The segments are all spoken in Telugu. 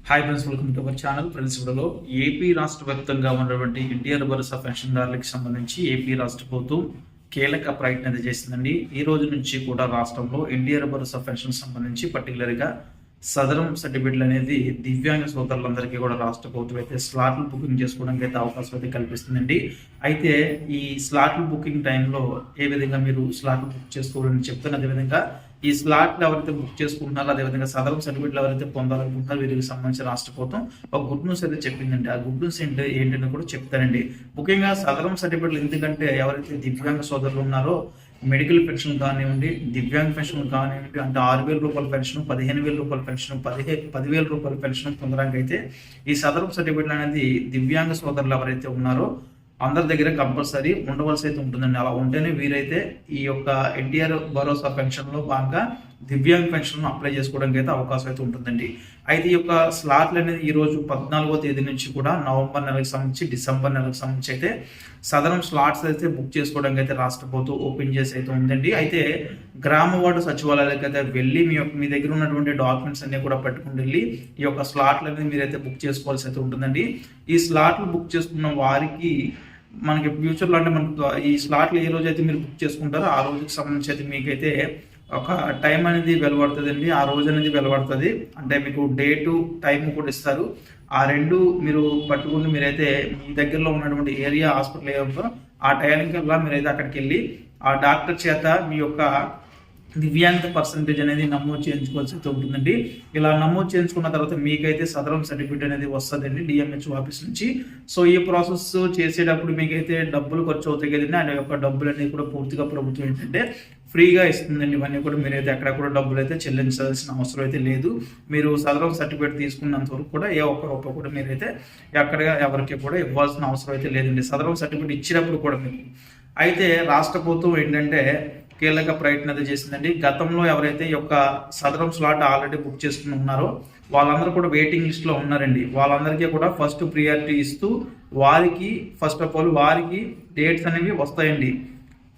Hi friends, welcome to our channel. Friends, ఇప్పుడులో ఏపీ రాష్ట్ర వ్యాప్తంగా ఉన్నటువంటి ఎన్టీఆర్ భరోసా పెన్షన్దారులకు సంబంధించి ఏపీ రాష్ట్ర ప్రభుత్వం కీలక ప్రయత్నం అయితే చేసిందండి. ఈ రోజు నుంచి కూడా రాష్ట్రంలో ఎన్టీఆర్ భరోసా పెన్షన్ సంబంధించి పర్టికులర్గా సదరం సర్టిఫికెట్లు అనేది దివ్యాంగ సోదరులందరికీ కూడా రాష్ట్ర ప్రభుత్వం అయితే స్లాట్లు బుకింగ్ చేసుకోవడానికి అయితే అవకాశం అయితే కల్పిస్తుందండి. అయితే ఈ స్లాట్లు బుకింగ్ టైంలో ఏ విధంగా మీరు స్లాట్లు బుక్ చేసుకోవాలని చెప్తాను. అదేవిధంగా ఈ స్లాట్లు ఎవరైతే బుక్ చేసుకుంటున్నారో, అదేవిధంగా సదరం సర్టిఫికెట్లు ఎవరైతే పొందాలనుకుంటున్నారో వీరికి సంబంధించి రాష్ట్ర ప్రభుత్వం ఒక గుడ్ న్యూస్ అయితే చెప్పిందండి. ఆ గుడ్ న్యూస్ ఏంటని కూడా చెప్తానండి. ముఖ్యంగా సదరం సర్టిఫికెట్లు ఎందుకంటే ఎవరైతే దివ్యాంగ సోదరులు ఉన్నారో మెడికల్ పెన్షన్ కానివ్వండి, దివ్యాంగ పెన్షన్ కానివ్వండి, అంటే 6,000 రూపాయల పెన్షన్, 15,000 రూపాయల పెన్షన్, 10,000 రూపాయల పెన్షన్ పొందడానికి అయితే ఈ సదరం సర్టిఫికెట్ అనేది దివ్యాంగ సోదరులు ఎవరైతే ఉన్నారో అందరి దగ్గర కంపల్సరీ ఉండవలసి అయితే ఉంటుందండి. అలా ఉంటేనే వీరైతే ఈ యొక్క ఎన్టీఆర్ భరోసా పెన్షన్లో భాగంగా దివ్యాంగ పెన్షన్ అప్లై చేసుకోవడానికి అయితే అవకాశం అయితే ఉంటుందండి. అయితే ఈ యొక్క స్లాట్లు అనేది ఈ రోజు 14వ తేదీ నుంచి కూడా నవంబర్ నెలకు సంబంధించి డిసెంబర్ నెలకు సంబంధించి అయితే సదరం స్లాట్స్ అయితే బుక్ చేసుకోవడానికి అయితే రాష్ట్ర ప్రభుత్వం ఓపెన్ చేసి అయితే ఉందండి. అయితే గ్రామ వార్డు సచివాలయాలకు అయితే వెళ్ళి మీ దగ్గర ఉన్నటువంటి డాక్యుమెంట్స్ అన్ని కూడా పట్టుకుని వెళ్ళి ఈ యొక్క స్లాట్లు అనేది మీరైతే బుక్ చేసుకోవాల్సి అయితే ఉంటుందండి. ఈ స్లాట్లు బుక్ చేసుకున్న వారికి మనకి ఫ్యూచర్లో అంటే మనకు ఈ స్లాట్లు ఏ రోజు అయితే మీరు బుక్ చేసుకుంటారో ఆ రోజుకి సంబంధించి అయితే మీకైతే ఒక టైం అనేది వెలువడుతుందండి. ఆ రోజు అనేది వెలువడుతుంది, అంటే మీకు డేటు టైం కూడా ఇస్తారు. ఆ రెండు మీరు పట్టుకుని మీరైతే మీ దగ్గరలో ఉన్నటువంటి ఏరియా హాస్పిటల్ ఏదో ఆ టైంకల్లా మీరైతే అక్కడికి వెళ్ళి ఆ డాక్టర్ చేత మీ యొక్క దివ్యాంగత పర్సంటేజ్ అనేది నమోదు చేయించుకోవాల్సి ఉంటుందండి. ఇలా నమోదు చేయించుకున్న తర్వాత మీకైతే సదరం సర్టిఫికేట్ అనేది వస్తుందండి డిఎంహెచ్ ఆఫీస్ నుంచి. సో ఈ ప్రాసెస్ చేసేటప్పుడు మీకైతే డబ్బులు ఖర్చు అవుతాయి కదండి. ఆ యొక్క డబ్బులు అనేది కూడా పూర్తిగా ప్రభుత్వం ఏంటంటే ఫ్రీగా ఇస్తుందండి. ఇవన్నీ కూడా మీరైతే ఎక్కడ కూడా డబ్బులు అయితే చెల్లించాల్సిన అవసరం అయితే లేదు. మీరు సదరం సర్టిఫికేట్ తీసుకున్నంత వరకు కూడా ఏ ఒక్క రూపాయి కూడా మీరైతే ఎక్కడ ఎవరికి కూడా ఇవ్వాల్సిన అవసరం అయితే లేదండి. సదరం సర్టిఫికేట్ ఇచ్చినప్పుడు కూడా మీకు అయితే రాష్ట్ర ప్రభుత్వం ఏంటంటే కీలక ప్రయత్నం అయితే చేసిందండి. గతంలో ఎవరైతే ఈ యొక్క సదరం స్లాట్ ఆల్రెడీ బుక్ చేసుకుని ఉన్నారో వాళ్ళందరూ కూడా వెయిటింగ్ లిస్ట్లో ఉన్నారండి. వాళ్ళందరికీ కూడా ఫస్ట్ ప్రియారిటీ ఇస్తూ వారికి ఫస్ట్ ఆఫ్ ఆల్ వారికి డేట్స్ అనేవి వస్తాయండి.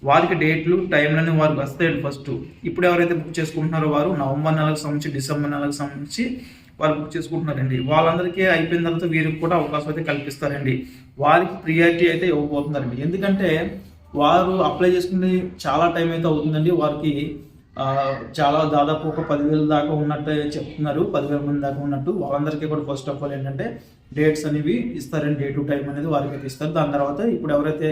వారికి డేట్లు టైంలని వారికి వస్తాయండి ఫస్ట్. ఇప్పుడు ఎవరైతే బుక్ చేసుకుంటున్నారో వారు నవంబర్ నెలకు సంబంధించి డిసెంబర్ నెలకు సంబంధించి వాళ్ళు బుక్ చేసుకుంటున్నారండి. వాళ్ళందరికీ అయిపోయిన తర్వాత వీరికి కూడా అవకాశం అయితే కల్పిస్తారండి. వారికి ప్రియారిటీ అయితే ఇవ్వబోతున్నారండి. ఎందుకంటే వారు అప్లై చేసుకుని చాలా టైం అయితే అవుతుందండి. వారికి చాలా దాదాపు ఒక 10,000 దాకా ఉన్నట్టు చెప్తున్నారు. 10,000 మంది దాకా ఉన్నట్టు. వాళ్ళందరికీ కూడా ఫస్ట్ ఆఫ్ ఆల్ ఏంటంటే డేట్స్ అనేవి ఇస్తారండి. డే టు టైం అనేది వారికి అయితే ఇస్తారు. దాని తర్వాత ఇప్పుడు ఎవరైతే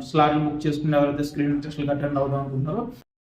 స్లాట్లు బుక్ చేసుకుని ఎవరైతే స్క్రీన్ టెస్ట్లు అటెండ్ అవుదాం అనుకుంటున్నారో